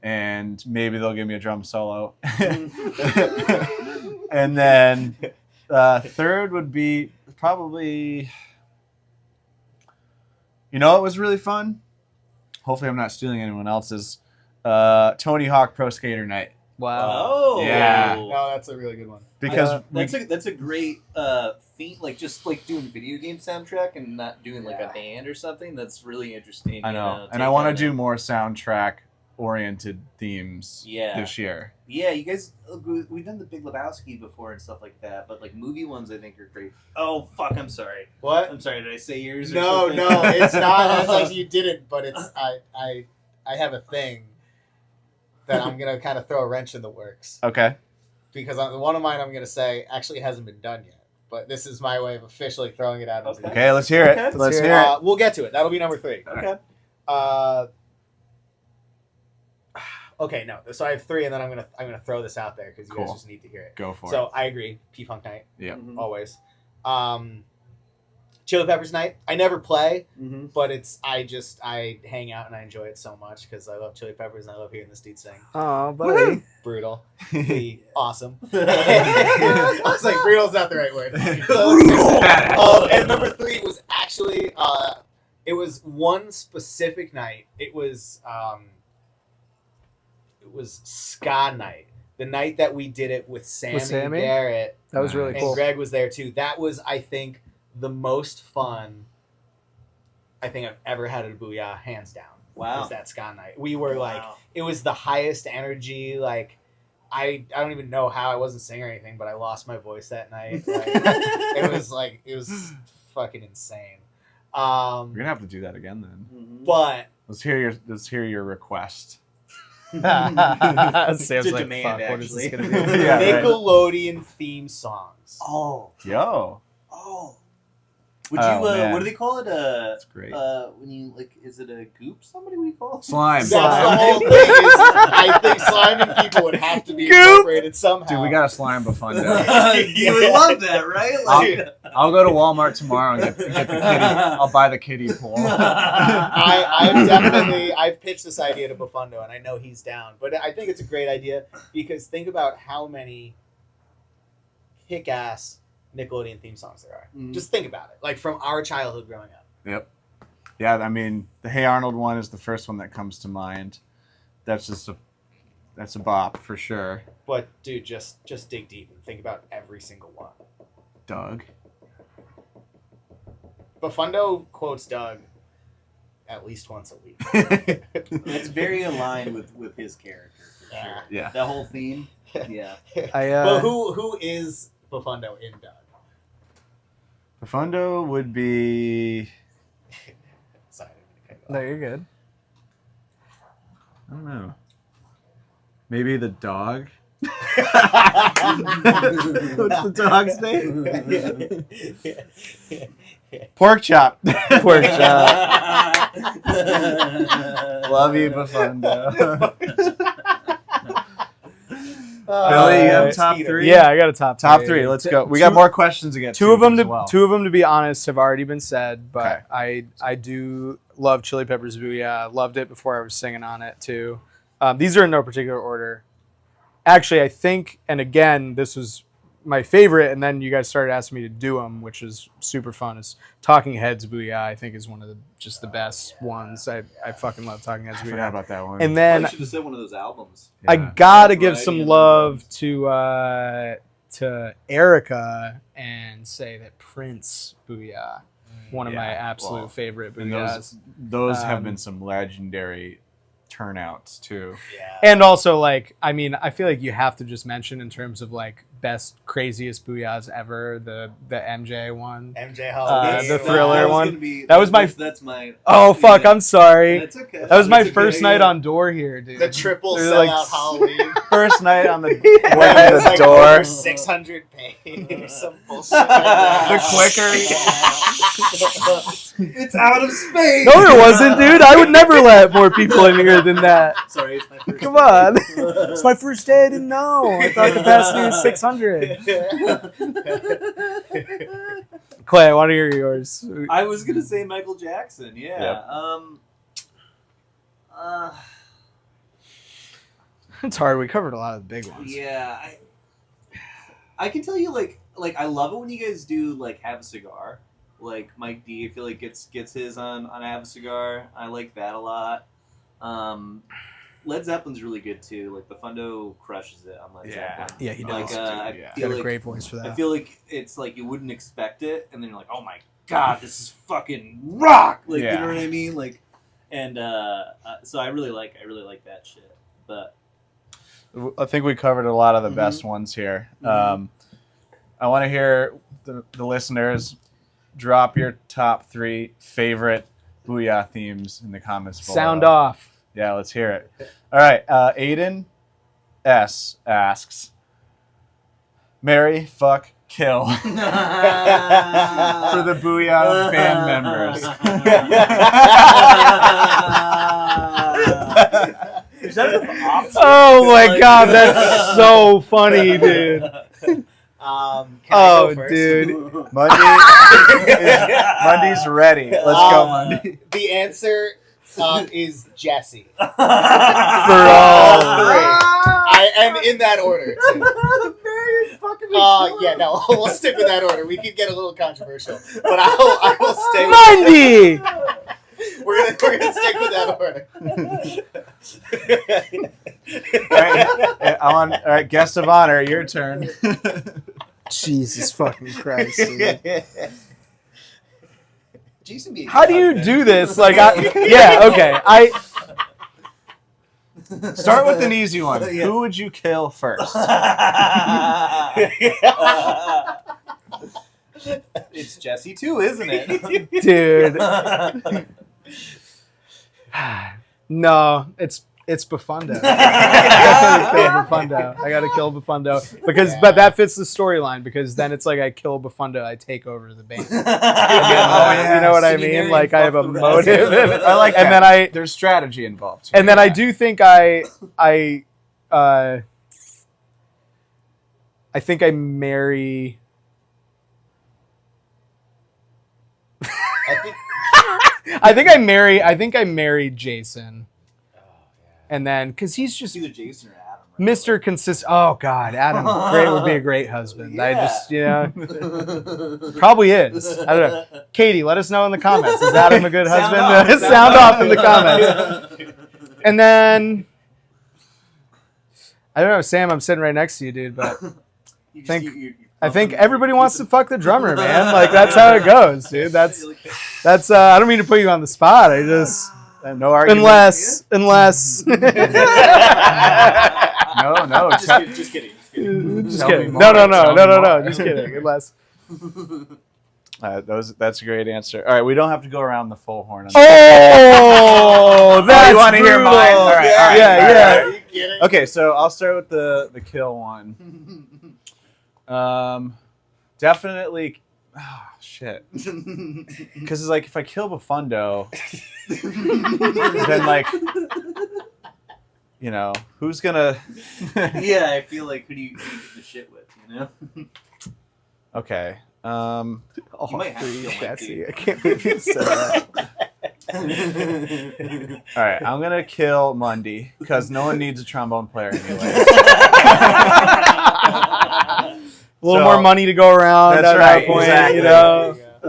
And maybe they'll give me a drum solo. And then third would be probably... You know what was really fun? Hopefully I'm not stealing anyone else's. Tony Hawk Pro Skater Night. Wow. Oh, Yeah. No, that's a really good one. Because that's a great theme. Like just like doing video game soundtrack and not doing like a band or something. That's really interesting. I know. And take I want on to do it. more soundtrack-oriented themes Yeah. this year. Yeah, you guys, we've done the Big Lebowski before and stuff like that, but like movie ones, I think are great. Oh fuck! I'm sorry. What? I'm sorry. Did I say yours? Or No, something? no, it's not. It's like you didn't, but it's I have a thing that I'm gonna kind of throw a wrench in the works Okay. because one of mine I'm gonna say actually hasn't been done yet, but this is my way of officially throwing it out. Into the Okay, let's hear it. Okay. Let's hear hear it. We'll get to it. That'll be number 3. Okay. Okay, no. So I have 3, and then I'm gonna throw this out there because you guys Cool. just need to hear it. Go for So I agree. P-Funk Night, Yeah. Mhm. always. Chili Peppers Night. I never play, Mhm. but I hang out and I enjoy it so much because I love Chili Peppers and I love hearing this dude sing. Oh, buddy. Brutal, it. awesome. I was like, brutal's not the right word. So let's fix it. And number 3 was actually it was one specific night. It was ska night. The night that we did it with Sammy Garrett. That was really Nice. cool. And Greg was there too. That was, I think, the most fun I think I've ever had at a Booyah, hands down. Wow. Was that ska night. We were like, Wow. it was the highest energy. Like, I don't even know how. I wasn't singing or anything, but I lost my voice that night. It was fucking insane. We're gonna have to do that again then. But Let's hear your request. Sam's It's a like, demand, fuck, what is this actually. gonna be? Yeah, right. Nickelodeon theme songs. Oh. Yo, Would you? Oh, man. What do they call it? that's great. When you like, is it a goop? Somebody we call it? Slime. That's the whole thing. I think slime people would have to be Goop. incorporated somehow. Dude, we got a slime Bufundo. You would love that, right? Like, I'll go to Walmart tomorrow and get the kitty. I'll buy the kiddie pool. I've pitched this idea to Bufundo, and I know he's down. But I think it's a great idea because think about how many kick-ass Nickelodeon theme songs there are. Just think about it, like from our childhood growing up. Yep. Yeah, I mean, the Hey Arnold one is the first one that comes to mind. That's a bop for sure. But dude, just dig deep and think about every single one. Doug. Bufundo quotes Doug at least once a week. it's very aligned with his character. For Yeah. sure. Yeah. That whole theme. Yeah. But who is Bufundo in Doug? Bufundo would be. Sorry, No, you're good. I don't know. Maybe the dog. What's the dog's name? Pork chop. Pork chop. Love you, Bufundo. Billy, you have top three? Yeah, I got a top Three. Let's go. We got more questions to get Two of them, as well. to be honest, have already been said. But I do love Chili Peppers Booyah. Loved it before I was singing on it too. These are in no particular order. Actually, I think, and again, this was my favorite, and then you guys started asking me to do them, which is super fun. Is Talking Heads Booyah? I think is one of the best ones. I fucking love Talking Heads I forgot Booyah. about that one. And then should have said one of those albums. I Yeah. gotta give some Variety love to Erica and say that Prince Booyah, one of my absolute favorite And Booyahs. those have been some legendary turnouts too. Yeah. And also, like, I mean, I feel like you have to just mention in terms of like best craziest Booyahs ever, the MJ one. MJ Holiday. the Thriller one. That's my. Oh fuck, I'm sorry. That's okay. That was my That's okay, first night yeah. on door here, dude. The triple They're sellout like- Halloween. First night on the way It to was the like door. over 600 paid or some bullshit. Like that. The quicker. It's out of space. No, it wasn't, dude. I would never let more people in here than that. Sorry, it's my first. Come on. It's my first day. I didn't know. I thought capacity was 600. Clay, I want to hear yours. I was gonna say Michael Jackson. Yeah. Yep. It's hard. We covered a lot of the big ones. Yeah. I can tell you like I love it when you guys do like Have a Cigar. Like Mike D, I feel like gets his on Have a Cigar. I like that a lot. Led Zeppelin's really good too. Like Bufundo crushes it on Led Zeppelin. Yeah, he Like does. I Yeah. He feel got a like great voice for I that. feel like it's like you wouldn't expect it, and then you're like, oh my god, this is fucking rock. Like Yeah. you know what I mean? Like, and so I really like that shit. But I think we covered a lot of the best ones here. I want to hear the listeners drop your top 3 favorite Booyah themes in the comments below. Sound off. Yeah, let's hear it. All right, Aiden S asks, marry, fuck, kill for the Booyah band members. is that an option? Oh my god, that's so funny, dude. Can I go Oh, first? dude. Mundy's ready. Let's go, Mundy. The answer is Jesse. For all 3. And in that order, too. Yeah, no, we'll stick with that order. We could get a little controversial, but I will stay with Mundy! We're gonna stick with that order. All right, guest of honor, your turn. Jesus fucking Christ, dude. Jason be a How do you husband. do this? Like, okay. Start with an easy one. Yeah. Who would you kill first? It's Jesse too, isn't it? Dude. No, it's Bufundo. I gotta kill Bufundo because, but that fits the storyline because then it's like I kill Bufundo, I take over the band. yeah. You know what I Sitting there mean? Like I have a and fuck the motive, rest. I like that. and then There's strategy involved. and then I do think I think I marry. I think I marry Jason. And then, because he's just Either Jason or Adam. Right? Mr. Consistent. Oh God, Adam would be a great husband. I just, probably is. I don't know. Katie, let us know in the comments. Is Adam a good husband? Sound off in the comments. And then, I don't know, Sam. I'm sitting right next to you, dude. But I think everybody wants to fuck the drummer, man. Like that's how it goes, dude. That's. I don't mean to put you on the spot. I just. No argument. Unless. No. Just kidding. Just kidding. No. Just kidding. Unless. That's a great answer. All right, we don't have to go around the full horn. Oh, that's you want to hear brutal. mine? All right, Yeah. Are you kidding? Okay, so I'll start with the kill one. Definitely. Oh, shit. Because it's like if I kill Bufundo, then like, who's gonna? Yeah, I feel like who do you get the shit with? Okay. You might have to kill Jesse, I can't believe you said that. All right, I'm gonna kill Mundy because no one needs a trombone player anyway. A little more money to go around. That's at right, that point, exactly.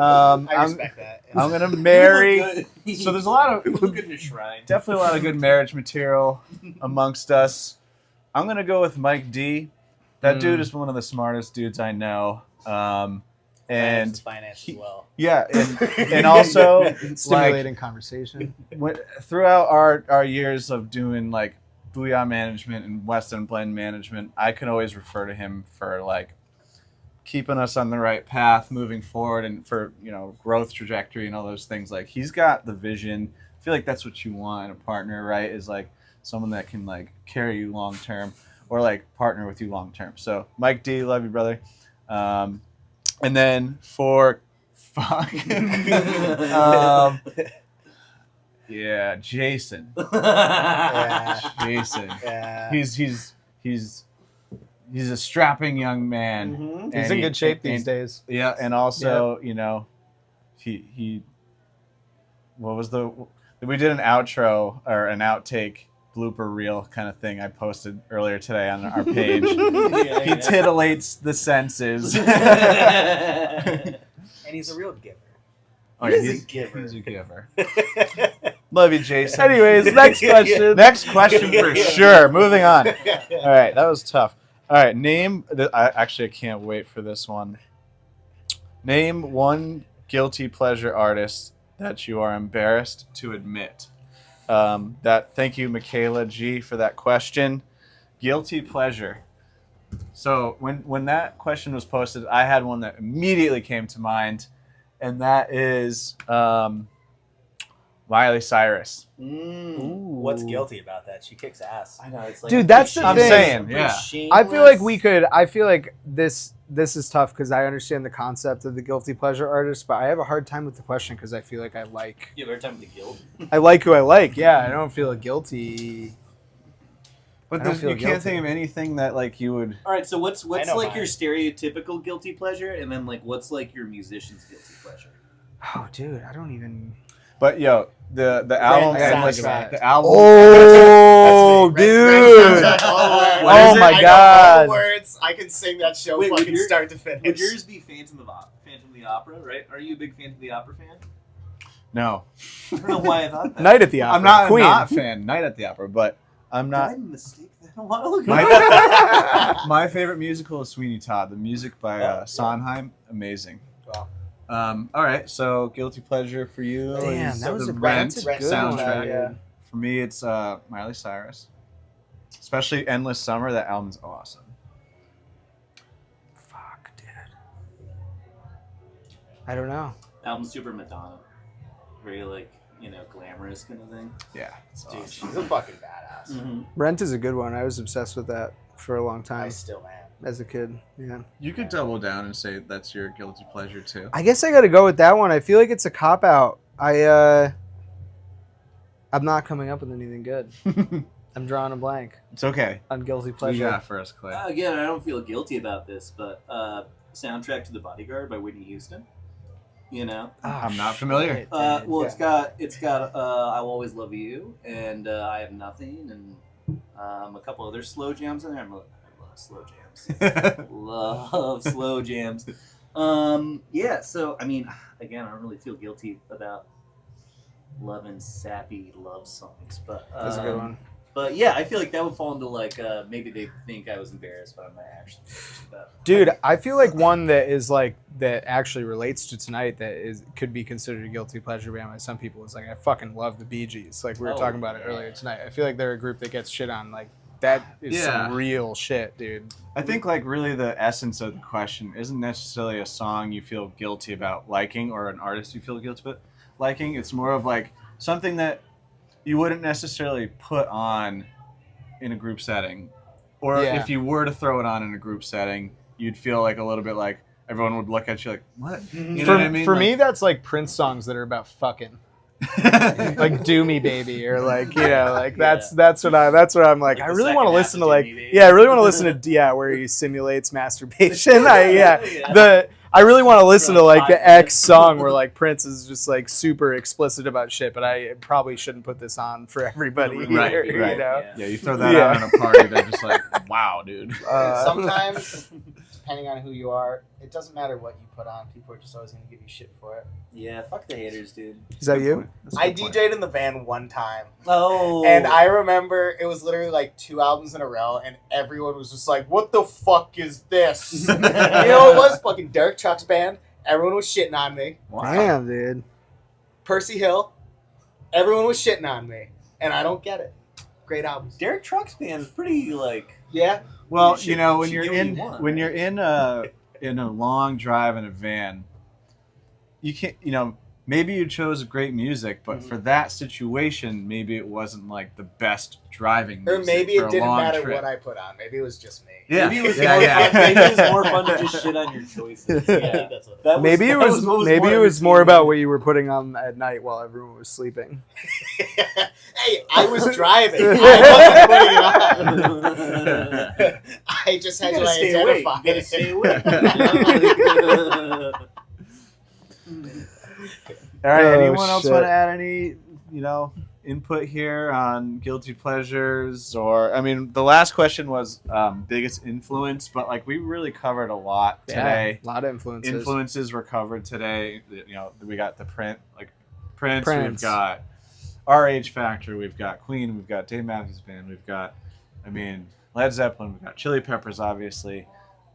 I respect that. I'm gonna marry. So there's Look at your shrine. definitely a lot of good marriage material amongst us. I'm gonna go with Mike D. That dude is one of the smartest dudes I know. And finance as well. yeah, and also Stimulating conversation. throughout our years of doing like Booyah management and West End Blend management, I can always refer to him for like keeping us on the right path moving forward and for growth trajectory and all those things. Like he's got the vision. I feel like that's what you want in a partner, right? Is like someone that can like carry you long term or like partner with you long term. So Mike D, love you, brother. And then for yeah, Jason. Jason. Yeah. He's a strapping young man. Mm-hmm. And He's in good shape these days. Yeah, and also, he what was we did an outro or an outtake blooper reel kind of thing I posted earlier today on our page. He titillates the senses. And he's a real giver. Oh, He's a giver. He's a giver. Love you, Jason. Anyways, next question. Next question for sure. Moving on. All right, that was tough. All right, I can't wait for this one. Name one guilty pleasure artist that you are embarrassed to admit. Thank you, Michaela G, for that question. Guilty pleasure. So when that question was posted, I had one that immediately came to mind, and that is Miley Cyrus. What's guilty about that? She kicks ass. I know, it's like Dude, that's the I'm thing. saying, yeah. I feel like this is tough because I understand the concept of the guilty pleasure artist, but I have a hard time with the question because I feel like You have a hard time with the guilt. I like who I like. Yeah, I don't feel guilty. But I don't feel you guilty. can't think of anything that like you would. All right, so what's I know like mine. your stereotypical guilty pleasure, and then like what's like your musician's guilty pleasure? Oh, dude, I don't even. But the album. soundtrack. The album. Oh, That's me. dude. Red soundtrack, all words. Oh I my know God. all words. I can sing that show Wait, would fucking your- start to finish. Would yours be Phantom of the Opera, right? Are you a big Phantom of the Opera fan? No, I don't know why I thought that. Night at the Opera. I'm not Queen. not a fan. Night at the Opera, but I'm Did I not. mistake that a while ago? My favorite musical is Sweeney Todd. The music by Yeah. Sondheim, amazing. Wow. All right, so guilty pleasure for you Damn, is that was the a Rent that's a good soundtrack. one, yeah. For me, it's Miley Cyrus. Especially Endless Summer. That album's awesome. Fuck, dude. I don't know. Album's super Madonna. Very, like, glamorous kind of thing. Yeah. It's Dude, awesome. she's a fucking badass. Mm-hmm. Rent is a good one. I was obsessed with that for a long I time still am. as a kid. Yeah. You could double down and say that's your guilty pleasure too. I guess I got to go with that one. I feel like it's a cop out. I'm not coming up with anything good. I'm drawing a blank It's okay. on guilty What do you pleasure. got for us, Clay? Again, I don't feel guilty about this, but soundtrack to The Bodyguard by Whitney Houston. I'm not familiar. shit, Well, dude. it's got I Will Always Love You and I Have Nothing and a couple other slow jams in there. I love slow jams. Love slow jams. Yeah. So I mean, again, I don't really feel guilty about loving sappy love songs, but That's a good one. But yeah, I feel like that would fall into like maybe they think I was embarrassed, but I'm not actually embarrassed about it. Dude, I feel like one that is like that actually relates to tonight that could be considered a guilty pleasure band by some people is like I fucking love the Bee Gees. Like we were talking about it earlier tonight. I feel like they're a group that gets shit on. Like that is some real shit, dude. I think like really the essence of the question isn't necessarily a song you feel guilty about liking or an artist you feel guilty about liking. It's more of like something that you wouldn't necessarily put on in a group setting. Or if you were to throw it on in a group setting, you'd feel like a little bit like everyone would look at you like, what? You know what I mean? For like, me, that's like Prince songs that are about fucking. Like "Do Me Baby" or like that's what I'm like. Like I the really second want to half listen of to like "Do Me Baby." I really want to listen to where he simulates masturbation. I really want to listen to like the X song where like Prince is just like super explicit about shit. But I probably shouldn't put this on for everybody. Right, here, right. You know? Yeah, you throw that out in a party, they're just like, wow, dude. Sometimes, depending on who you are, it doesn't matter what you put on. People are just always going to give you shit for it. Yeah, fuck the haters, dude. Is that you? I DJ'd in the van one time. Oh. And I remember it was literally like 2 albums in a row, and everyone was just like, what the fuck is this? You know, it was fucking Derek Chuck's band. Everyone was shitting on me. Damn, dude. Percy Hill. Everyone was shitting on me. And I don't get it. Great albums. Derek Truck's band is pretty like. Yeah. Well, You should- when should you're get what in you want, when right? you're in a long drive in a van, you can't. Maybe you chose great music, but for that situation, maybe it wasn't like the best driving music. Or maybe for it a didn't long matter trip. what I put on. Maybe it was just me. Yeah, Maybe it was yeah, more yeah. fun. Maybe it was more fun to just shit on your choices. Yeah, That's what that Maybe it that was what maybe it was entertaining. more about what you were putting on at night while everyone was sleeping. Hey, I was driving. I wasn't putting it on. I just had You to gotta stay awake. identify You gotta it. stay awake. All right. Oh, Anyone else shit. want to add any, input here on guilty pleasures? Or, I mean, the last question was biggest influence, but like we really covered a lot today. Yeah, a lot of influences. Influences were covered today. We got the Prince. We've got RH Factor, we've got Queen, we've got Dave Matthews Band, we've got, Led Zeppelin, we've got Chili Peppers, obviously.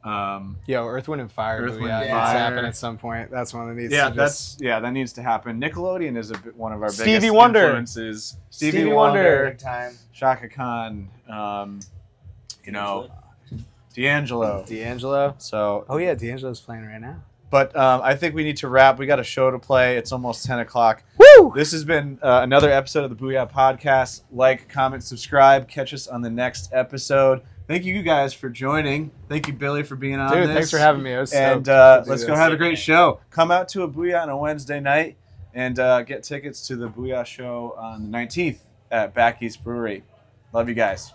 Earth, Wind, and Fire. Earth, Wind, yeah, and needs to Fire. happen at some point. That's one that needs Yeah, to just... that needs to happen. Nickelodeon is one of our Stevie biggest Wonder. influences. Stevie Wonder. Big time. Shaka Khan, D'Angelo. D'Angelo. So, Oh, yeah, D'Angelo's playing right now. but I think we need to wrap. We got a show to play. It's almost 10 o'clock. Woo! This has been another episode of the Booyah Podcast. Like, comment, subscribe. Catch us on the next episode. Thank you guys for joining. Thank you, Billy, for being on Dude, this. thanks for having me. I was And stoked to do let's go this. have a great show. Come out to a Booyah on a Wednesday night and get tickets to the Booyah show on the 19th at Back East Brewery. Love you guys.